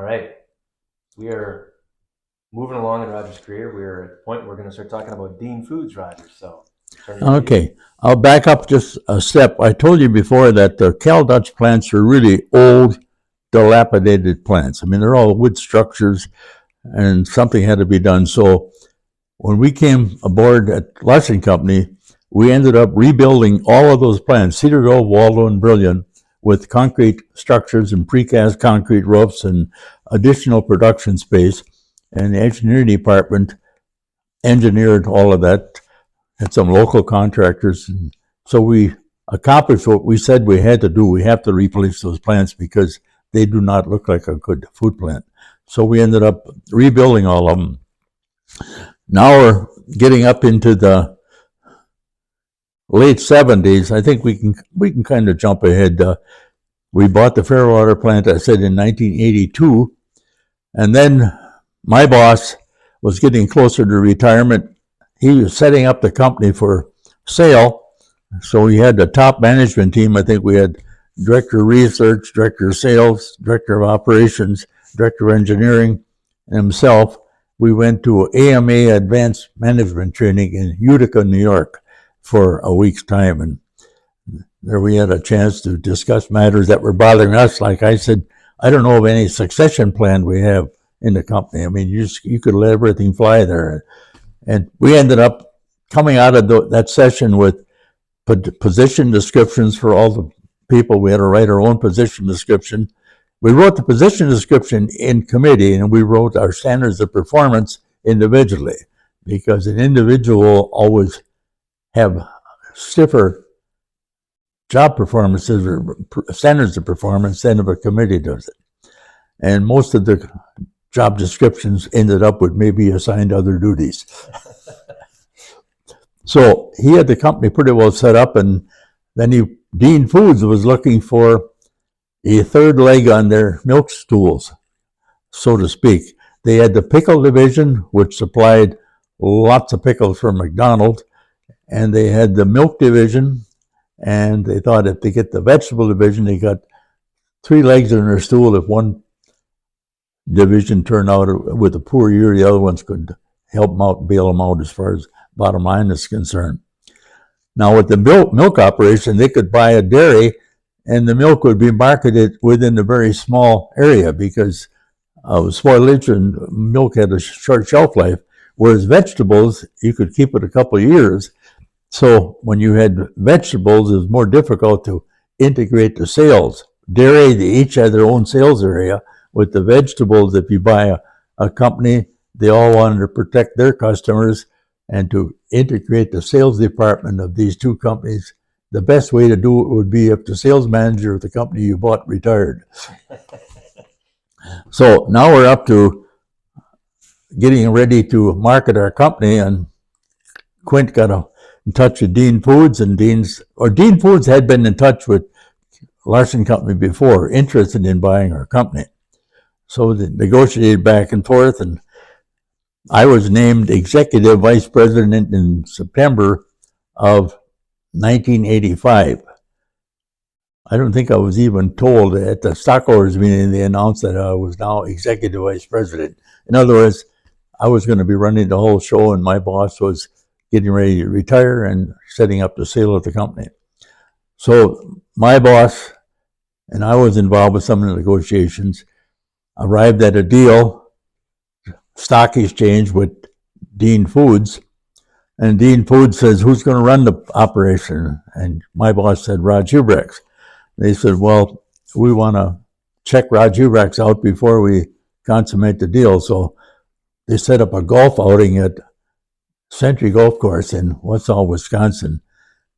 All right. We are moving along in Roger's career. We're at the point where we're going to start talking about Dean Foods, Roger. So, turn it over to you. Okay, I'll back up just a step. I told you before that the Cal Dutch plants are really old, dilapidated plants. I mean, they're all wood structures, and something had to be done. So when we came aboard at Larson Company, we ended up rebuilding all of those plants, Cedar Grove, Waldo, and Brillion, with concrete structures and precast concrete roofs and additional production space. And the engineering department engineered all of that, had some local contractors. And so we accomplished what we said we had to do. We have to replace those plants because they do not look like a good food plant. So we ended up rebuilding all of them. Now we're getting up into the late 70s. I think we can kind of jump ahead. We bought the Fairwater plant, I said, in 1982. And then my boss was getting closer to retirement. He was setting up the company for sale. So we had the top management team. I think we had director of research, director of sales, director of operations, director of engineering, and himself. We went to AMA Advanced Management Training in Utica, New York for a week's time. And there we had a chance to discuss matters that were bothering us. Like I said, I don't know of any succession plan we have in the company. I mean, you could let everything fly there. And we ended up coming out of that session with position descriptions for all the people. We had to write our own position description. We wrote the position description in committee, and we wrote our standards of performance individually, because an individual will always have stiffer job performances or standards of performance than if a committee does it. And most of the job descriptions ended up with maybe assigned other duties. So he had the company pretty well set up, and then Dean Foods was looking for a third leg on their milk stools, so to speak. They had the pickle division, which supplied lots of pickles for McDonald's, and they had the milk division, and they thought if they get the vegetable division, they got three legs in their stool. If one division turned out with a poor year, the other ones could help them out, bail them out as far as bottom line is concerned. Now with the milk operation, they could buy a dairy and the milk would be marketed within a very small area because spoilage and milk had a short shelf life, whereas vegetables, you could keep it a couple of years. So when you had vegetables, it was more difficult to integrate the sales. Dairy, they each had their own sales area. With the vegetables, if you buy a company, they all wanted to protect their customers and to integrate the sales department of these two companies. The best way to do it would be if the sales manager of the company you bought retired. So now we're up to getting ready to market our company, and Quint got in touch with Dean Foods, and Dean Foods had been in touch with Larson Company before, interested in buying our company. So they negotiated back and forth, and I was named executive vice president in September of 1985. I don't think I was even told at the stockholders meeting they announced that I was now executive vice president. In other words, I was going to be running the whole show, and my boss was getting ready to retire and setting up the sale of the company. So my boss and I was involved with some of the negotiations, arrived at a deal, stock exchange with Dean Foods. And Dean Foods says, who's going to run the operation? And my boss said, Rod Hubrex. They said, well, we want to check Rod Hubrex out before we consummate the deal. So they set up a golf outing at Century Golf Course in Wausau, Wisconsin.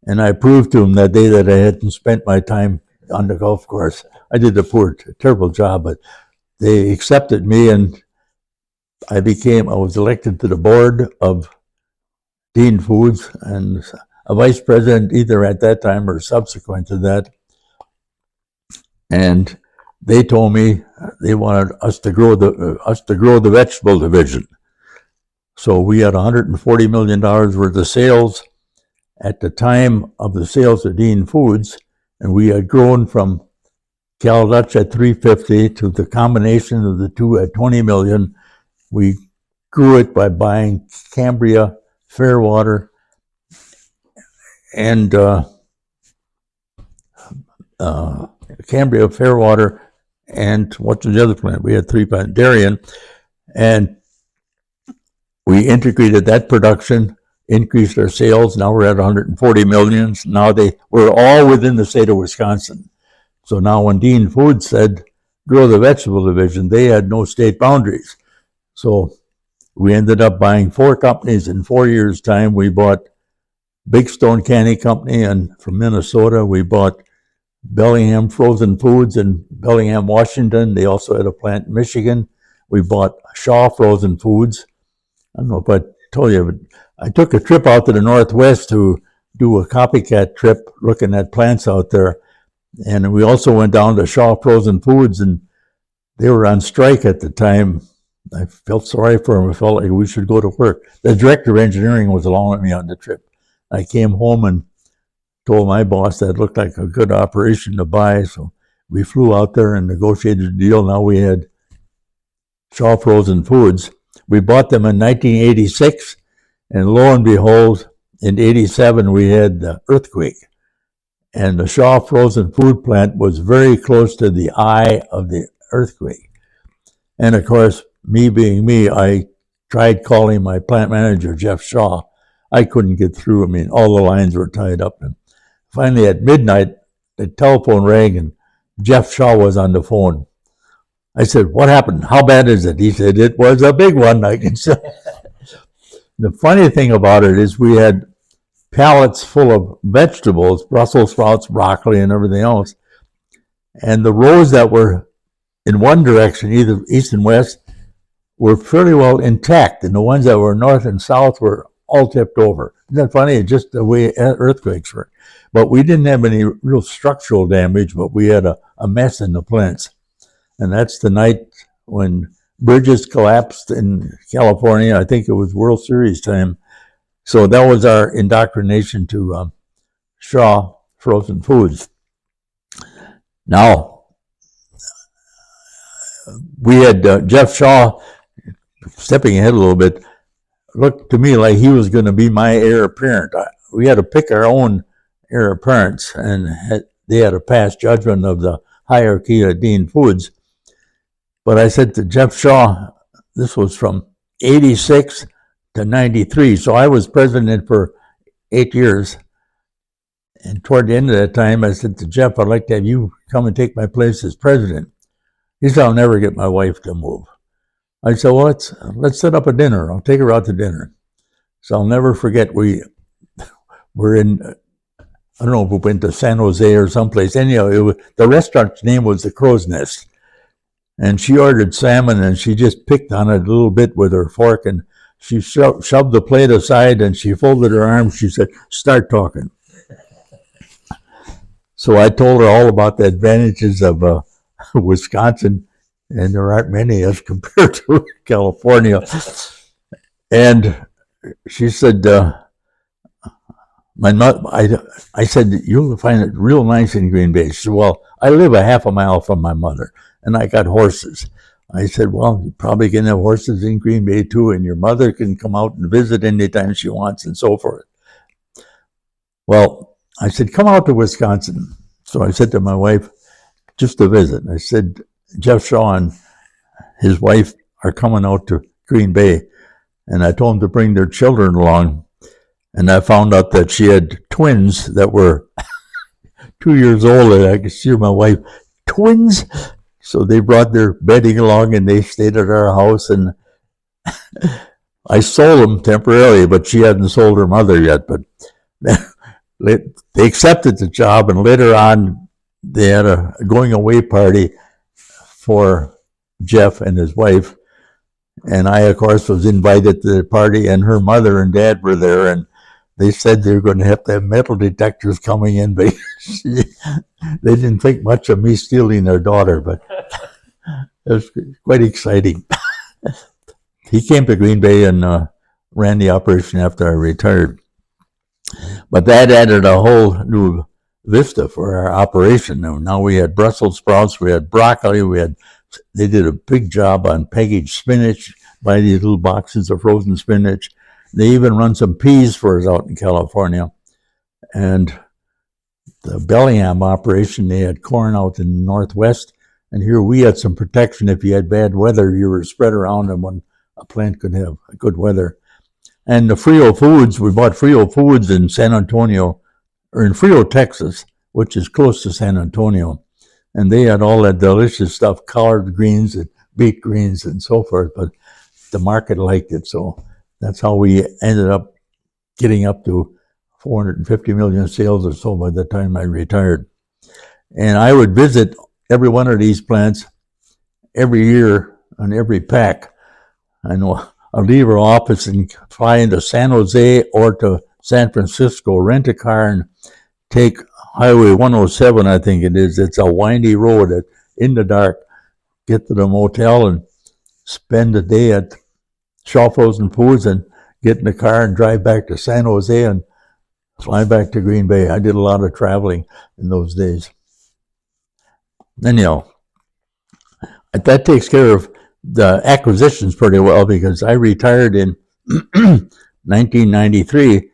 And I proved to them that day that I hadn't spent my time on the golf course. I did a terrible job, but they accepted me, and I was elected to the board of Dean Foods and a vice president either at that time or subsequent to that. And they told me they wanted us to grow the vegetable division. So we had $140 million worth of sales at the time of the sales of Dean Foods, and we had grown from Cal Dutch at 350 to the combination of the two at 20 million. We grew it by buying Cambria, Fairwater, and Cambria, Fairwater, and what's the other plant? We had 3 plants, Darien, and we integrated that production, increased our sales. Now we're at 140 millions. Now we're all within the state of Wisconsin. So now when Dean Foods said, grow the vegetable division, they had no state boundaries. So we ended up buying 4 companies in 4 years' time. We bought Big Stone Candy Company, and from Minnesota, we bought Bellingham Frozen Foods in Bellingham, Washington. They also had a plant in Michigan. We bought Shaw Frozen Foods. I don't know if I told you, but I took a trip out to the Northwest to do a copycat trip looking at plants out there. And we also went down to Shaw Frozen Foods, and they were on strike at the time. I felt sorry for them. I felt like we should go to work. The director of engineering was along with me on the trip. I came home and told my boss that it looked like a good operation to buy. So we flew out there and negotiated a deal. Now we had Shaw Frozen Foods. We bought them in 1986, and lo and behold, in 87 we had the earthquake. And the Shaw Frozen Food plant was very close to the eye of the earthquake. And of course, me being me, I tried calling my plant manager, Jeff Shaw. I couldn't get through. I mean, all the lines were tied up. And finally, at midnight, the telephone rang, and Jeff Shaw was on the phone. I said, what happened? How bad is it? He said, it was a big one. I can say. The funny thing about it is we had pallets full of vegetables, Brussels sprouts, broccoli, and everything else. And the rows that were in one direction, either east and west, were fairly well intact. And the ones that were north and south were all tipped over. Isn't that funny? It's just the way earthquakes were. But we didn't have any real structural damage, but we had a mess in the plants. And that's the night when bridges collapsed in California. I think it was World Series time. So that was our indoctrination to Shaw Frozen Foods. Now, we had Jeff Shaw, stepping ahead a little bit, looked to me like he was going to be my heir apparent. We had to pick our own heir apparents, and they had to pass judgment of the hierarchy of Dean Foods. But I said to Jeff Shaw, this was from 86 to 93, so I was president for 8 years. And toward the end of that time, I said to Jeff, I'd like to have you come and take my place as president. He said, I'll never get my wife to move. I said, well, let's set up a dinner. I'll take her out to dinner. So I'll never forget, we're in, I don't know if we went to San Jose or someplace. Anyhow, the restaurant's name was the Crow's Nest. And she ordered salmon, and she just picked on it a little bit with her fork, and she shoved the plate aside, and she folded her arms. She said, start talking. So I told her all about the advantages of Wisconsin, and there aren't many as compared to California. And she said, I said, you'll find it real nice in Green Bay. She said, well, I live a half a mile from my mother, and I got horses. I said, well, you probably can have horses in Green Bay too, and your mother can come out and visit anytime she wants, and so forth. Well, I said, come out to Wisconsin. So I said to my wife, just to visit. I said, Jeff Shaw and his wife are coming out to Green Bay. And I told them to bring their children along. And I found out that she had twins that were 2 years old. And I could see my wife, twins? So they brought their bedding along, and they stayed at our house. And I sold them temporarily, but she hadn't sold her mother yet. But they accepted the job, and later on, they had a going away party for Jeff and his wife. And I, of course, was invited to the party, and her mother and dad were there, and they said they were going to have metal detectors coming in, but they didn't think much of me stealing their daughter, but it was quite exciting. He came to Green Bay and ran the operation after I retired. But that added a whole new Vista for our operation. And now we had Brussels sprouts, we had broccoli, they did a big job on packaged spinach, buy these little boxes of frozen spinach. They even run some peas for us out in California. And the Bellingham operation, they had corn out in the Northwest. And here we had some protection. If you had bad weather, you were spread around, and when a plant could have good weather. And the Frio Foods, we bought Frio Foods in San Antonio, or in Frio, Texas, which is close to San Antonio. And they had all that delicious stuff, collard greens and beet greens and so forth, but the market liked it. So that's how we ended up getting up to 450 million sales or so by the time I retired. And I would visit every one of these plants every year on every pack. I know I'll leave our office and fly into San Jose or to San Francisco, rent a car and take Highway 107, I think it is. It's a windy road in the dark. Get to the motel and spend a day at Shaw Frozen Foods and get in the car and drive back to San Jose and fly back to Green Bay. I did a lot of traveling in those days. Anyhow, that takes care of the acquisitions pretty well, because I retired in 1993,